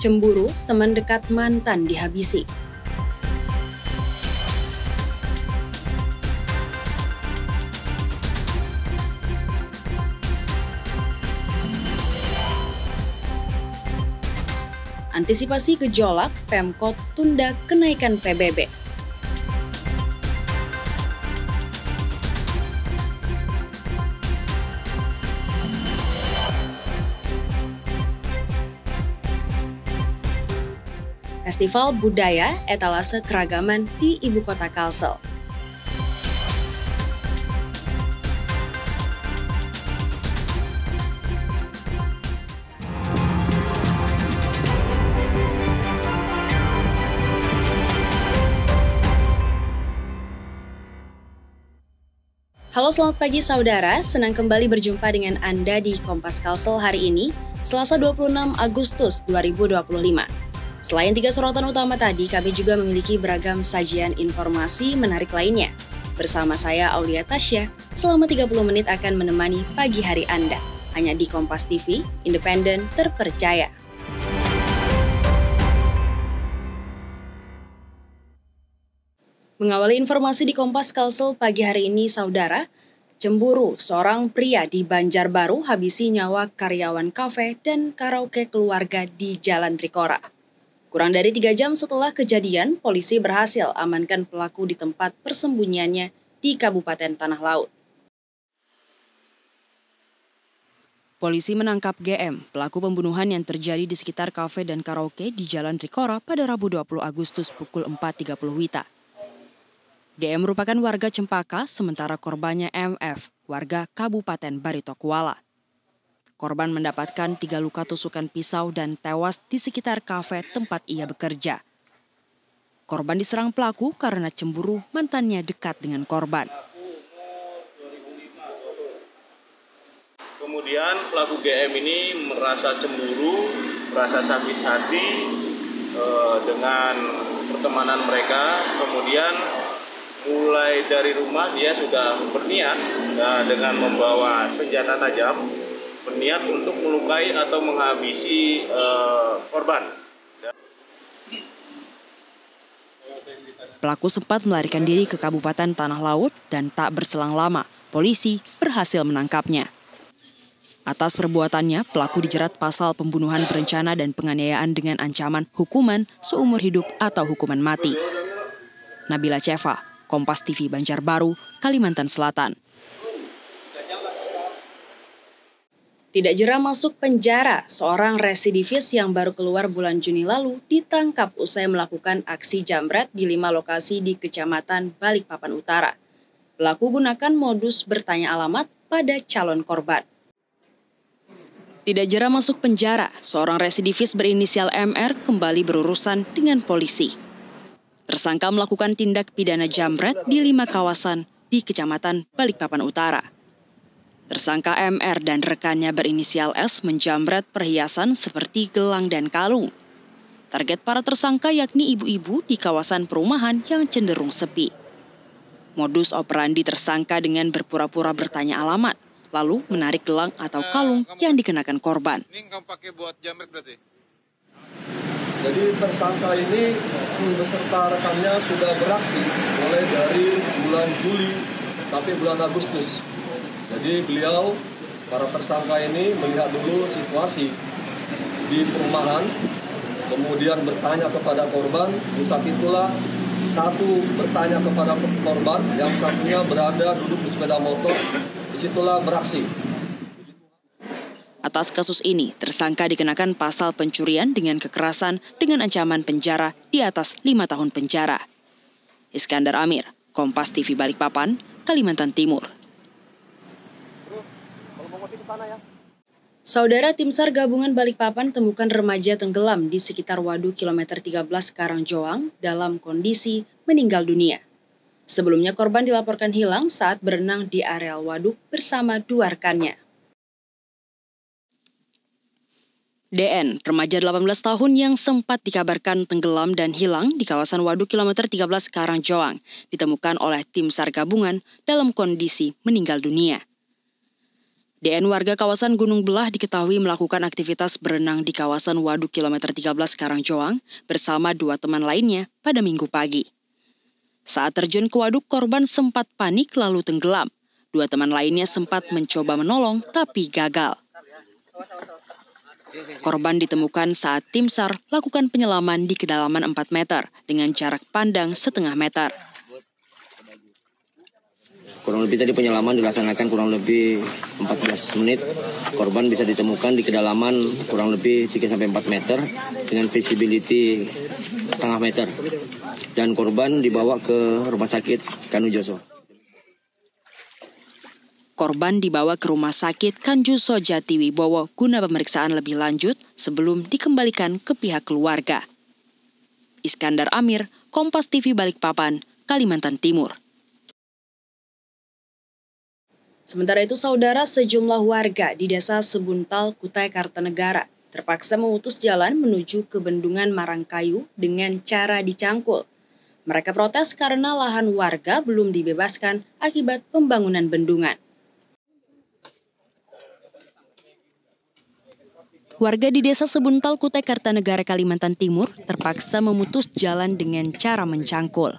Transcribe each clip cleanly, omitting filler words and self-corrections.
Cemburu, teman dekat mantan dihabisi. Antisipasi gejolak, Pemkot tunda kenaikan PBB. Festival Budaya Etalase Keragaman di Ibu Kota Kalsel. Halo, selamat pagi saudara, senang kembali berjumpa dengan Anda di Kompas Kalsel hari ini, Selasa 26 Agustus 2025. Selain 3 sorotan utama tadi, kami juga memiliki beragam sajian informasi menarik lainnya. Bersama saya Aulia Tasya, selama 30 menit akan menemani pagi hari Anda, hanya di Kompas TV, independen, terpercaya. Mengawali informasi di Kompas Kalsel pagi hari ini, saudara, cemburu seorang pria di Banjarbaru habisi nyawa karyawan kafe dan karaoke keluarga di Jalan Trikora. Kurang dari 3 jam setelah kejadian, polisi berhasil amankan pelaku di tempat persembunyiannya di Kabupaten Tanah Laut. Polisi menangkap GM, pelaku pembunuhan yang terjadi di sekitar kafe dan karaoke di Jalan Trikora pada Rabu 20 Agustus pukul 4.30 WITA. GM merupakan warga Cempaka, sementara korbannya MF, warga Kabupaten Barito Kuala. Korban mendapatkan 3 luka tusukan pisau dan tewas di sekitar kafe tempat ia bekerja. Korban diserang pelaku karena cemburu mantannya dekat dengan korban. Kemudian pelaku GM ini merasa cemburu, merasa sakit hati dengan pertemanan mereka, kemudian mulai dari rumah dia sudah berniat dengan membawa senjata tajam, berniat untuk melukai atau menghabisi korban. Pelaku sempat melarikan diri ke Kabupaten Tanah Laut dan tak berselang lama, polisi berhasil menangkapnya. Atas perbuatannya, pelaku dijerat pasal pembunuhan berencana dan penganiayaan dengan ancaman hukuman seumur hidup atau hukuman mati. Nabila Cheva, Kompas TV Banjarbaru, Kalimantan Selatan. Tidak jera masuk penjara, seorang residivis yang baru keluar bulan Juni lalu ditangkap usai melakukan aksi jambret di 5 lokasi di Kecamatan Balikpapan Utara. Pelaku gunakan modus bertanya alamat pada calon korban. Tidak jera masuk penjara, seorang residivis berinisial MR kembali berurusan dengan polisi. Tersangka melakukan tindak pidana jambret di 5 kawasan di Kecamatan Balikpapan Utara. Tersangka MR dan rekannya berinisial S menjambret perhiasan seperti gelang dan kalung. Target para tersangka yakni ibu-ibu di kawasan perumahan yang cenderung sepi. Modus operandi tersangka dengan berpura-pura bertanya alamat, lalu menarik gelang atau kalung yang dikenakan korban. Ini kamu pakai buat jambret berarti? Jadi tersangka ini beserta rekannya sudah beraksi mulai dari bulan Juli sampai bulan Agustus. Jadi para tersangka ini melihat dulu situasi di perumahan, kemudian bertanya kepada korban. Di saat itulah satu bertanya kepada korban, yang satunya berada duduk di sepeda motor, disitulah beraksi. Atas kasus ini, tersangka dikenakan pasal pencurian dengan kekerasan dengan ancaman penjara di atas 5 tahun penjara. Iskandar Amir, Kompas TV Balikpapan, Kalimantan Timur. Saudara, Tim SAR Gabungan Balikpapan temukan remaja tenggelam di sekitar Waduk kilometer 13 Karangjoang dalam kondisi meninggal dunia. Sebelumnya korban dilaporkan hilang saat berenang di areal waduk bersama 2 rekannya. DN, remaja 18 tahun yang sempat dikabarkan tenggelam dan hilang di kawasan Waduk kilometer 13 Karangjoang, ditemukan oleh Tim SAR Gabungan dalam kondisi meninggal dunia. DN warga kawasan Gunung Belah diketahui melakukan aktivitas berenang di kawasan Waduk kilometer 13 Karangjoang bersama 2 teman lainnya pada Minggu pagi. Saat terjun ke waduk, korban sempat panik lalu tenggelam. 2 teman lainnya sempat mencoba menolong tapi gagal. Korban ditemukan saat tim SAR lakukan penyelaman di kedalaman 4 meter dengan jarak pandang setengah meter. Kurang lebih tadi penyelaman dilaksanakan kurang lebih 14 menit. Korban bisa ditemukan di kedalaman kurang lebih 3-4 meter dengan visibility setengah meter. Dan korban dibawa ke rumah sakit Kanujoso. Korban dibawa ke rumah sakit Kanjuso Jatiwibowo guna pemeriksaan lebih lanjut sebelum dikembalikan ke pihak keluarga. Iskandar Amir, Kompas TV Balikpapan, Kalimantan Timur. Sementara itu, saudara, sejumlah warga di Desa Sebuntal, Kutai Kartanegara terpaksa memutus jalan menuju ke Bendungan Marangkayu dengan cara dicangkul. Mereka protes karena lahan warga belum dibebaskan akibat pembangunan bendungan. Warga di Desa Sebuntal, Kutai Kartanegara, Kalimantan Timur terpaksa memutus jalan dengan cara mencangkul.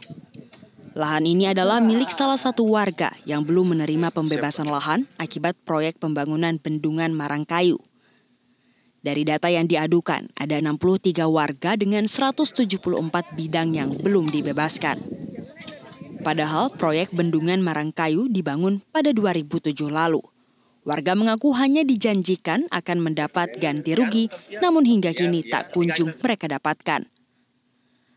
Lahan ini adalah milik salah satu warga yang belum menerima pembebasan lahan akibat proyek pembangunan Bendungan Marangkayu. Dari data yang diadukan, ada 63 warga dengan 174 bidang yang belum dibebaskan. Padahal proyek Bendungan Marangkayu dibangun pada 2007 lalu. Warga mengaku hanya dijanjikan akan mendapat ganti rugi, namun hingga kini tak kunjung mereka dapatkan.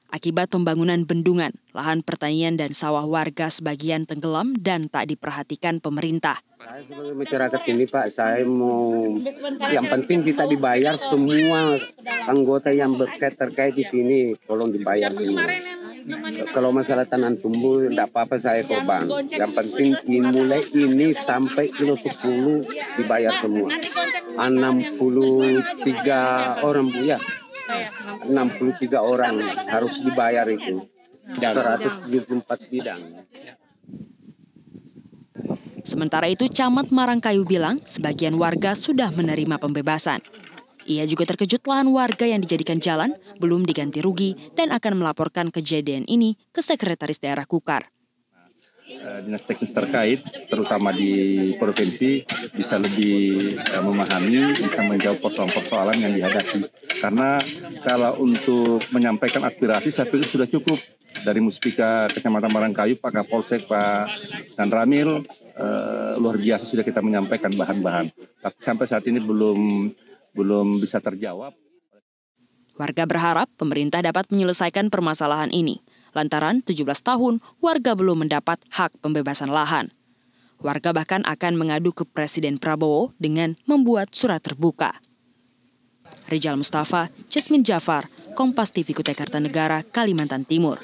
Akibat pembangunan bendungan, lahan pertanian dan sawah warga sebagian tenggelam dan tak diperhatikan pemerintah. Saya sebagai masyarakat ini Pak, saya mau yang penting kita dibayar semua anggota yang terkait di sini, tolong dibayar semua. Kalau masalah tanah tumbuh, tidak apa-apa saya korban. Yang penting mulai ini sampai kilo 10 dibayar semua. 63 orang Bu ya. 63 orang harus dibayar itu. 174 bidang. Sementara itu, Camat Marangkayu bilang sebagian warga sudah menerima pembebasan. Ia juga terkejut lahan warga yang dijadikan jalan belum diganti rugi dan akan melaporkan kejadian ini ke Sekretaris Daerah Kukar. Dinas teknis terkait, terutama di provinsi, bisa lebih memahami, bisa menjawab persoalan-persoalan yang dihadapi. Karena kalau untuk menyampaikan aspirasi, saya pikir sudah cukup. Dari Muspika Kecamatan Marangkayu, Pak Kapolsek, Pak Dan Ramil, luar biasa sudah kita menyampaikan bahan-bahan. Tapi sampai saat ini belum bisa terjawab. Warga berharap pemerintah dapat menyelesaikan permasalahan ini. Lantaran 17 tahun warga belum mendapat hak pembebasan lahan. Warga bahkan akan mengadu ke Presiden Prabowo dengan membuat surat terbuka. Rijal Mustafa, Jasmine Jafar, Kompas TV Kutai Kartanegara, Kalimantan Timur.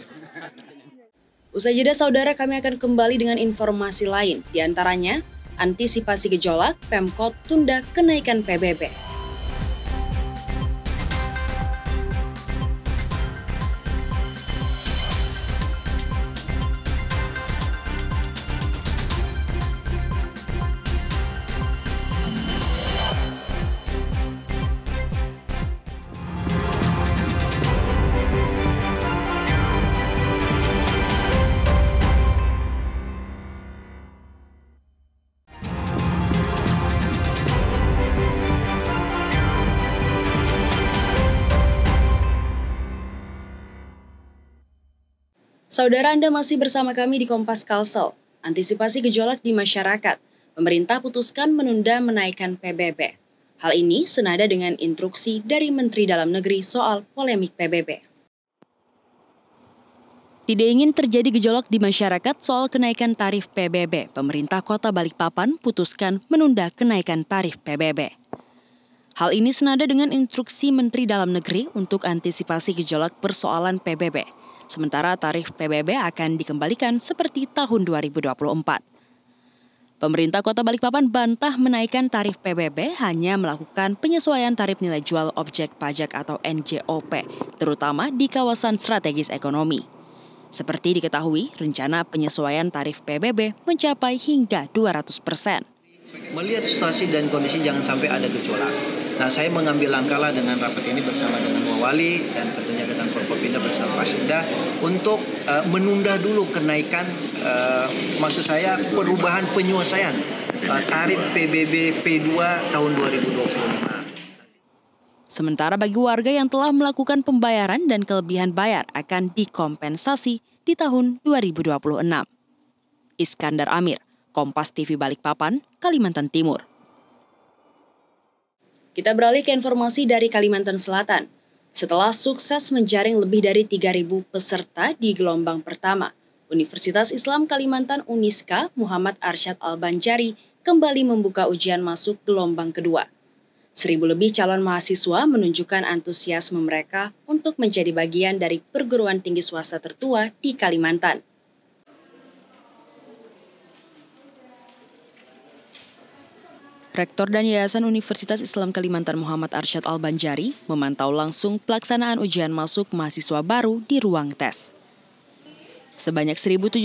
Usai jeda, saudara, kami akan kembali dengan informasi lain. Di antaranya, antisipasi gejolak, Pemkot tunda kenaikan PBB. Saudara, Anda masih bersama kami di Kompas Kalsel. Antisipasi gejolak di masyarakat, pemerintah putuskan menunda menaikkan PBB. Hal ini senada dengan instruksi dari Menteri Dalam Negeri soal polemik PBB. Tidak ingin terjadi gejolak di masyarakat soal kenaikan tarif PBB, pemerintah Kota Balikpapan putuskan menunda kenaikan tarif PBB. Hal ini senada dengan instruksi Menteri Dalam Negeri untuk antisipasi gejolak persoalan PBB. Sementara tarif PBB akan dikembalikan seperti tahun 2024. Pemerintah Kota Balikpapan bantah menaikkan tarif PBB hanya melakukan penyesuaian tarif nilai jual objek pajak atau NJOP, terutama di kawasan strategis ekonomi. Seperti diketahui, rencana penyesuaian tarif PBB mencapai hingga 200%. Melihat situasi dan kondisi jangan sampai ada gejolak. Nah, saya mengambil langkah lah dengan rapat ini bersama dengan Wali dan tentunya dengan Forkopimda bersama Pak Sekda untuk menunda dulu kenaikan, maksud saya perubahan penyelesaian tarif PBB P2 tahun 2025. Sementara bagi warga yang telah melakukan pembayaran dan kelebihan bayar akan dikompensasi di tahun 2026. Iskandar Amir, Kompas TV Balikpapan, Kalimantan Timur. Kita beralih ke informasi dari Kalimantan Selatan. Setelah sukses menjaring lebih dari 3.000 peserta di gelombang pertama, Universitas Islam Kalimantan Uniska Muhammad Arsyad Al-Banjari kembali membuka ujian masuk gelombang kedua. 1.000 lebih calon mahasiswa menunjukkan antusiasme mereka untuk menjadi bagian dari perguruan tinggi swasta tertua di Kalimantan. Rektor dan Yayasan Universitas Islam Kalimantan Muhammad Arsyad Al-Banjari memantau langsung pelaksanaan ujian masuk mahasiswa baru di ruang tes. Sebanyak 1.781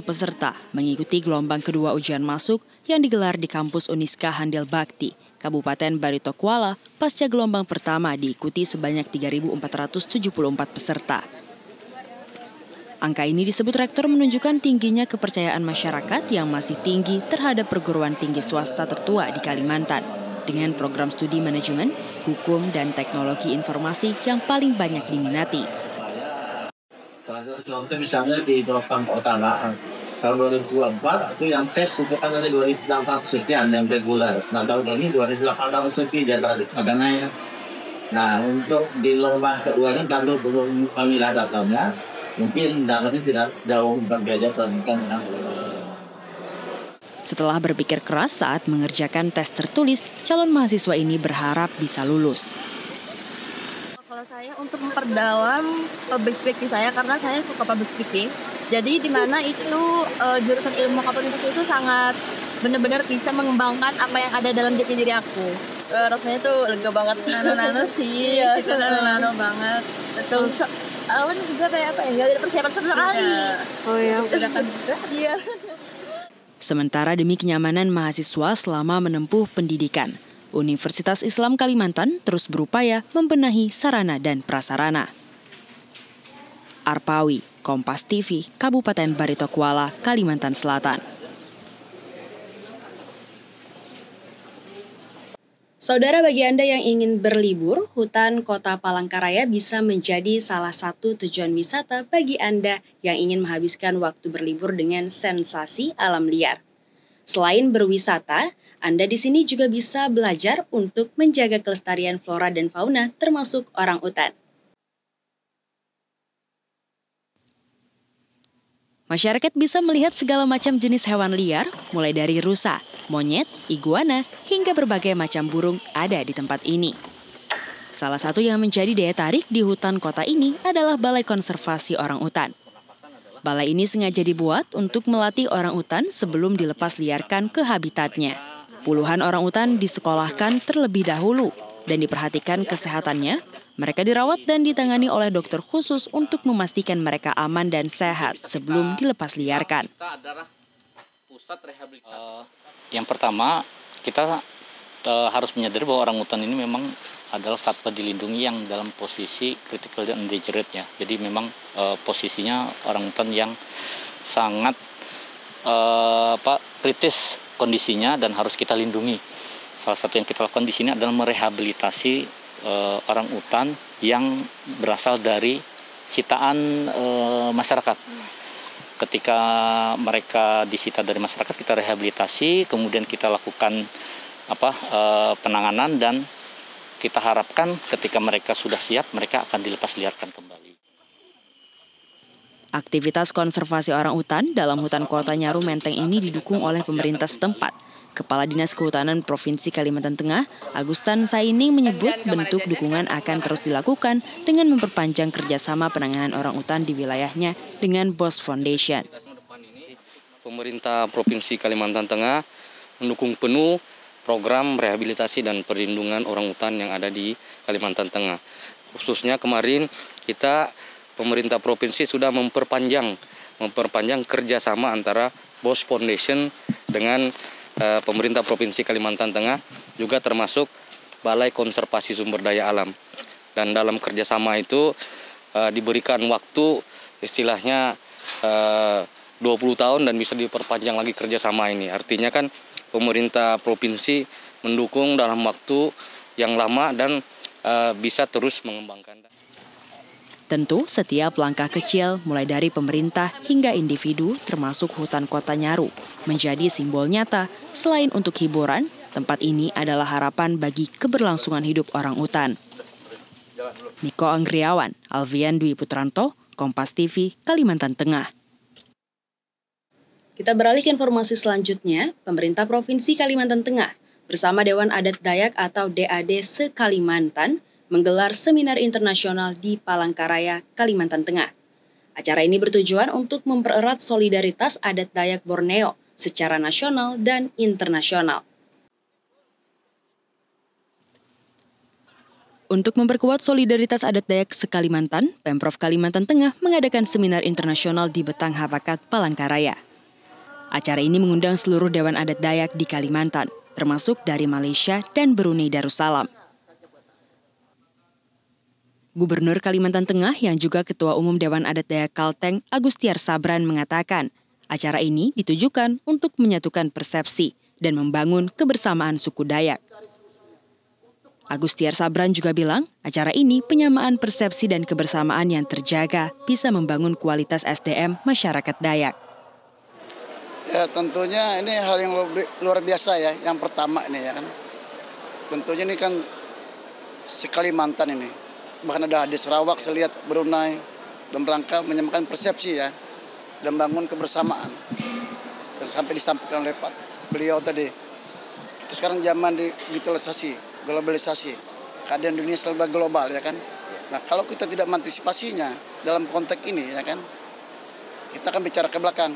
peserta mengikuti gelombang kedua ujian masuk yang digelar di kampus Uniska Handil Bakti, Kabupaten Barito Kuala, pasca gelombang pertama diikuti sebanyak 3.474 peserta. Angka ini disebut rektor menunjukkan tingginya kepercayaan masyarakat yang masih tinggi terhadap perguruan tinggi swasta tertua di Kalimantan, dengan program studi manajemen, hukum, dan teknologi informasi yang paling banyak diminati. Salah satu contoh misalnya di gelombang pertama, tahun 2024 itu yang tes itu kan ada 2.800 sekian yang reguler. Nah tahun ini 2.800 sekian jadi agak naik. Nah untuk di gelombang kedua ini kalau belum pemilah datanya, mungkin datanya tidak jauh berbeda dengan. Setelah berpikir keras saat mengerjakan tes tertulis, calon mahasiswa ini berharap bisa lulus. Kalau saya untuk memperdalam public speaking saya, karena saya suka public speaking. Jadi di mana itu jurusan ilmu komunikasi itu sangat benar-benar bisa mengembangkan apa yang ada dalam diri aku. Rasanya tuh lega banget. Nano-nano sih, iya, itu nano-nano banget. Betul. Awan juga kayak apa ya? Gak ada persiapan sama sekali. Oh ya, udah kan juga. Iya. Sementara demi kenyamanan mahasiswa selama menempuh pendidikan, Universitas Islam Kalimantan terus berupaya membenahi sarana dan prasarana. Arpawi, Kompas TV, Kabupaten Barito Kuala, Kalimantan Selatan. Saudara, bagi Anda yang ingin berlibur, hutan Kota Palangkaraya bisa menjadi salah satu tujuan wisata bagi Anda yang ingin menghabiskan waktu berlibur dengan sensasi alam liar. Selain berwisata, Anda di sini juga bisa belajar untuk menjaga kelestarian flora dan fauna termasuk orangutan. Masyarakat bisa melihat segala macam jenis hewan liar, mulai dari rusa, monyet, iguana, hingga berbagai macam burung ada di tempat ini. Salah satu yang menjadi daya tarik di hutan kota ini adalah Balai Konservasi Orangutan. Balai ini sengaja dibuat untuk melatih orangutan sebelum dilepas liarkan ke habitatnya. Puluhan orangutan disekolahkan terlebih dahulu dan diperhatikan kesehatannya. Mereka dirawat dan ditangani oleh dokter khusus untuk memastikan mereka aman dan sehat sebelum dilepas liarkan. Yang pertama, kita harus menyadari bahwa orangutan ini memang adalah satwa dilindungi yang dalam posisi critical endangered ya. Jadi memang posisinya orangutan yang sangat kritis kondisinya dan harus kita lindungi. Salah satu yang kita lakukan di sini adalah merehabilitasi orangutan yang berasal dari sitaan masyarakat. Ketika mereka disita dari masyarakat, kita rehabilitasi, kemudian kita lakukan penanganan dan kita harapkan ketika mereka sudah siap, mereka akan dilepas liarkan kembali. Aktivitas konservasi orangutan dalam hutan kota Nyaru Menteng ini didukung oleh pemerintah setempat. Kepala Dinas Kehutanan Provinsi Kalimantan Tengah, Agustan Saining menyebut bentuk dukungan akan terus dilakukan dengan memperpanjang kerjasama penanganan orangutan di wilayahnya dengan BOS Foundation. Pemerintah Provinsi Kalimantan Tengah mendukung penuh program rehabilitasi dan perlindungan orangutan yang ada di Kalimantan Tengah. Khususnya kemarin kita pemerintah provinsi sudah memperpanjang kerjasama antara BOS Foundation dengan pemerintah Provinsi Kalimantan Tengah juga termasuk Balai Konservasi Sumber Daya Alam. Dan dalam kerjasama itu diberikan waktu istilahnya 20 tahun dan bisa diperpanjang lagi kerjasama ini. Artinya kan pemerintah provinsi mendukung dalam waktu yang lama dan bisa terus mengembangkan. Tentu setiap langkah kecil mulai dari pemerintah hingga individu termasuk hutan kota Nyaru menjadi simbol nyata. Selain untuk hiburan, tempat ini adalah harapan bagi keberlangsungan hidup orang utan. Niko Anggriawan, Alfian Dwi Putranto, Kompas TV, Kalimantan Tengah. Kita beralih ke informasi selanjutnya. Pemerintah Provinsi Kalimantan Tengah bersama Dewan Adat Dayak atau DAD se-Kalimantan menggelar seminar internasional di Palangkaraya, Kalimantan Tengah. Acara ini bertujuan untuk mempererat solidaritas adat Dayak Borneo secara nasional dan internasional. Untuk memperkuat solidaritas adat Dayak se-Kalimantan, Pemprov Kalimantan Tengah mengadakan seminar internasional di Betang Habakat, Palangkaraya. Acara ini mengundang seluruh Dewan Adat Dayak di Kalimantan, termasuk dari Malaysia dan Brunei Darussalam. Gubernur Kalimantan Tengah yang juga Ketua Umum Dewan Adat Dayak Kalteng, Agustiar Sabran mengatakan, acara ini ditujukan untuk menyatukan persepsi dan membangun kebersamaan suku Dayak. Agustiar Sabran juga bilang, acara ini penyamaan persepsi dan kebersamaan yang terjaga bisa membangun kualitas SDM masyarakat Dayak. Ya tentunya ini hal yang luar biasa ya, yang pertama ini ya kan. Tentunya ini kan se-Kalimantan ini. Bahkan ada di Sarawak, saya lihat Brunei, dalam rangka menyamakan persepsi ya, dan bangun kebersamaan. Dan sampai disampaikan oleh Pak beliau tadi, kita sekarang zaman digitalisasi, globalisasi, keadaan dunia serba global ya kan. Nah kalau kita tidak mengantisipasinya dalam konteks ini ya kan, kita akan bicara ke belakang.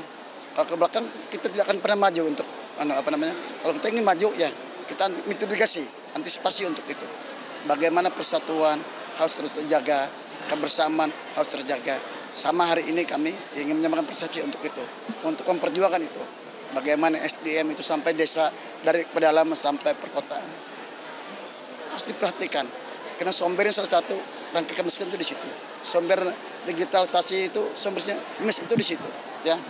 Kalau ke belakang kita tidak akan pernah maju untuk kalau kita ingin maju ya kita mitigasi, antisipasi untuk itu. Bagaimana persatuan harus terus terjaga, kebersamaan harus terjaga. Sama hari ini kami ingin menyamakan persepsi untuk itu, untuk memperjuangkan itu. Bagaimana SDM itu sampai desa, dari pedalaman sampai perkotaan. Harus diperhatikan, karena sumbernya salah satu rangka kemiskinan itu di situ. Sumber digitalisasi itu sumbernya itu di situ, ya.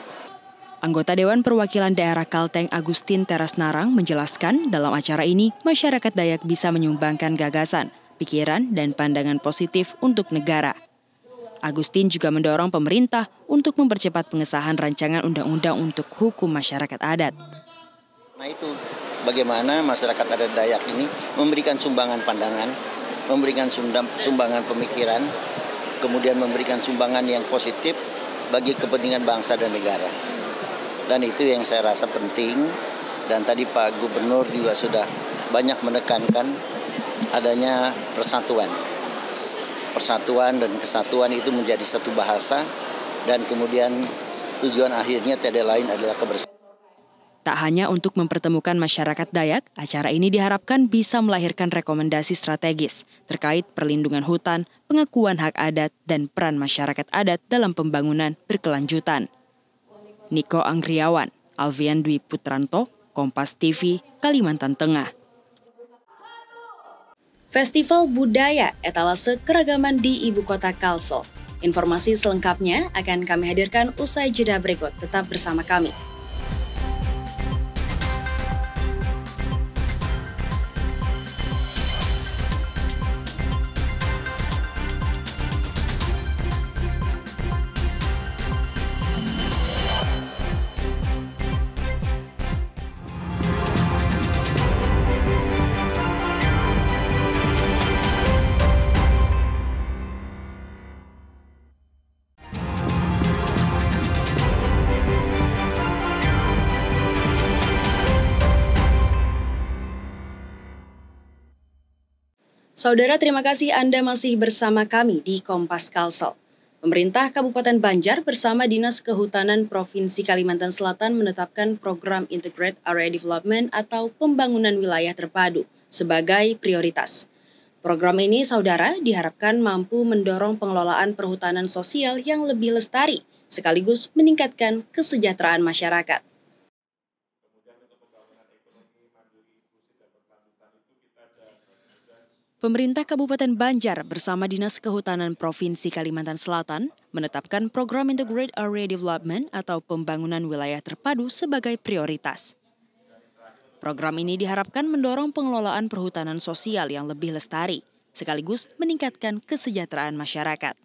Anggota Dewan Perwakilan Daerah Kalteng Agustin Terasnarang menjelaskan dalam acara ini masyarakat Dayak bisa menyumbangkan gagasan, pikiran, dan pandangan positif untuk negara. Agustin juga mendorong pemerintah untuk mempercepat pengesahan rancangan undang-undang untuk hukum masyarakat adat. Nah itu bagaimana masyarakat adat Dayak ini memberikan sumbangan pandangan, memberikan sumbangan pemikiran, kemudian memberikan sumbangan yang positif bagi kepentingan bangsa dan negara. Dan itu yang saya rasa penting, dan tadi Pak Gubernur juga sudah banyak menekankan adanya persatuan. Persatuan dan kesatuan itu menjadi satu bahasa, dan kemudian tujuan akhirnya tiada lain adalah kebersamaan. Tak hanya untuk mempertemukan masyarakat Dayak, acara ini diharapkan bisa melahirkan rekomendasi strategis terkait perlindungan hutan, pengakuan hak adat, dan peran masyarakat adat dalam pembangunan berkelanjutan. Niko Anggriawan, Alfian Dwi Putranto, Kompas TV, Kalimantan Tengah. Festival Budaya Etalase Keragaman di Ibu Kota Kalsel. Informasi selengkapnya akan kami hadirkan usai jeda berikut. Tetap bersama kami. Saudara, terima kasih Anda masih bersama kami di Kompas Kalsel. Pemerintah Kabupaten Banjar bersama Dinas Kehutanan Provinsi Kalimantan Selatan menetapkan program Integrated Area Development atau pembangunan wilayah terpadu sebagai prioritas. Program ini, saudara, diharapkan mampu mendorong pengelolaan perhutanan sosial yang lebih lestari, sekaligus meningkatkan kesejahteraan masyarakat. Pemerintah Kabupaten Banjar bersama Dinas Kehutanan Provinsi Kalimantan Selatan menetapkan program Integrated Area Development atau pembangunan wilayah terpadu sebagai prioritas. Program ini diharapkan mendorong pengelolaan perhutanan sosial yang lebih lestari, sekaligus meningkatkan kesejahteraan masyarakat.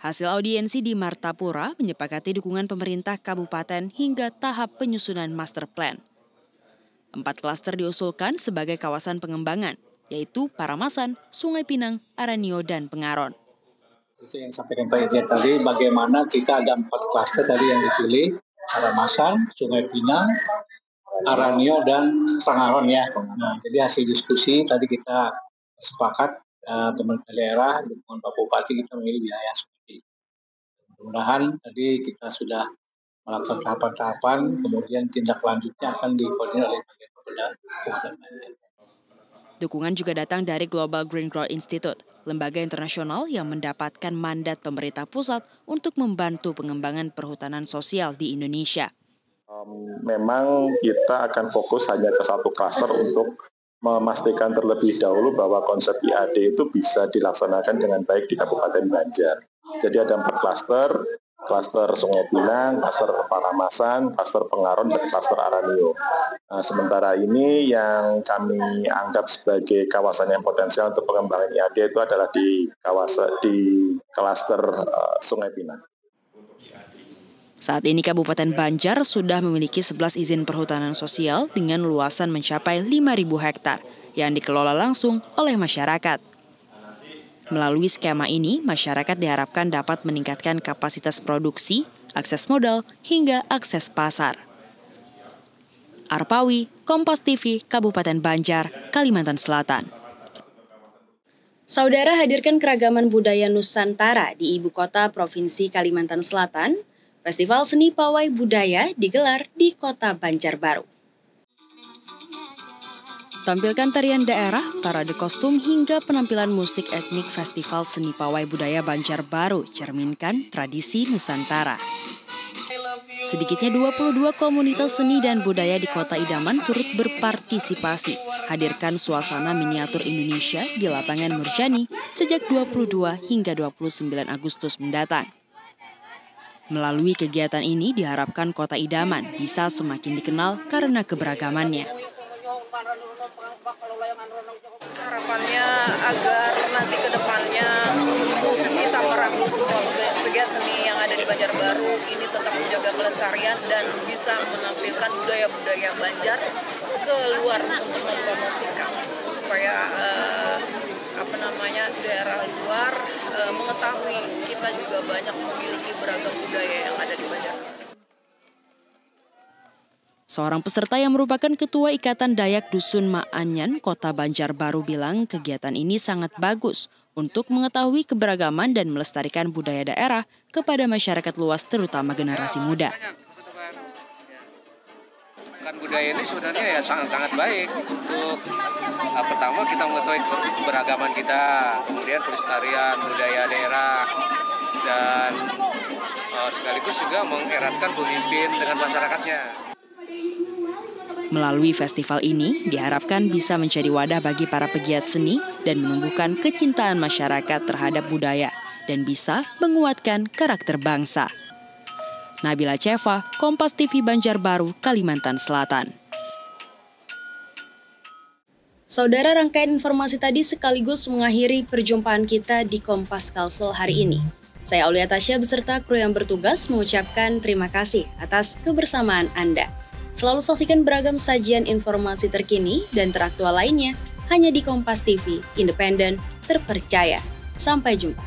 Hasil audiensi di Martapura menyepakati dukungan pemerintah kabupaten hingga tahap penyusunan master plan. 4 klaster diusulkan sebagai kawasan pengembangan, yaitu Paramasan, Sungai Pinang, Aranio, dan Pengaron. Itu yang sampaikan Pak Irjen tadi, bagaimana kita ada 4 klaster tadi yang dipilih, Paramasan, Sungai Pinang, Aranio, dan Pengaron ya. Nah, jadi hasil diskusi tadi kita sepakat pemerintah daerah dengan Pak Bupati kita memilih wilayah seperti itu. Mudah-mudahan tadi kita sudah melakukan tahapan-tahapan, kemudian tindak lanjutnya akan dikoordinir oleh bagian Kabupaten Banjar. Dukungan juga datang dari Global Green Growth Institute, lembaga internasional yang mendapatkan mandat pemerintah pusat untuk membantu pengembangan perhutanan sosial di Indonesia. Memang kita akan fokus hanya ke satu klaster untuk memastikan terlebih dahulu bahwa konsep IAD itu bisa dilaksanakan dengan baik di Kabupaten Banjar. Jadi ada 4 klaster Sungai Pinang, klaster Paramasan, klaster Pengaron, dan klaster Aranio. Nah, sementara ini yang kami anggap sebagai kawasan yang potensial untuk pengembangan IAD itu adalah di klaster Sungai Pinang. Saat ini Kabupaten Banjar sudah memiliki 11 izin perhutanan sosial dengan luasan mencapai 5.000 hektar yang dikelola langsung oleh masyarakat. Melalui skema ini, masyarakat diharapkan dapat meningkatkan kapasitas produksi, akses modal, hingga akses pasar. Arpawi, Kompas TV, Kabupaten Banjar, Kalimantan Selatan. Saudara, hadirkan keragaman budaya Nusantara di ibu kota Provinsi Kalimantan Selatan. Festival Seni Pawai Budaya digelar di Kota Banjarbaru. Tampilkan tarian daerah, parade kostum, hingga penampilan musik etnik Festival Seni Pawai Budaya Banjarbaru cerminkan tradisi Nusantara. Sedikitnya 22 komunitas seni dan budaya di Kota Idaman turut berpartisipasi, hadirkan suasana miniatur Indonesia di lapangan Murjani sejak 22 hingga 29 Agustus mendatang. Melalui kegiatan ini diharapkan Kota Idaman bisa semakin dikenal karena keberagamannya. Harapannya agar nanti ke depannya kita merangkul semua pegiat seni yang ada di Banjarbaru ini tetap menjaga kelestarian dan bisa menampilkan budaya-budaya Banjar ke luar untuk mempromosikan supaya daerah luar mengetahui kita juga banyak memiliki beragam budaya yang ada di Banjar. Seorang peserta yang merupakan Ketua Ikatan Dayak Dusun Maanyan, Kota Banjarbaru bilang kegiatan ini sangat bagus untuk mengetahui keberagaman dan melestarikan budaya daerah kepada masyarakat luas terutama generasi muda. Kan budaya ini sebenarnya ya sangat-sangat baik untuk pertama kita mengetahui keberagaman kita, kemudian pelestarian budaya daerah, dan sekaligus juga mengeratkan pemimpin dengan masyarakatnya. Melalui festival ini diharapkan bisa menjadi wadah bagi para pegiat seni dan menumbuhkan kecintaan masyarakat terhadap budaya dan bisa menguatkan karakter bangsa. Nabila Ceva, Kompas TV Banjarbaru, Kalimantan Selatan. Saudara, rangkaian informasi tadi sekaligus mengakhiri perjumpaan kita di Kompas Kalsel hari ini. Saya Aulia Tasya beserta kru yang bertugas mengucapkan terima kasih atas kebersamaan Anda. Selalu saksikan beragam sajian informasi terkini dan teraktual lainnya hanya di Kompas TV, independen, terpercaya. Sampai jumpa.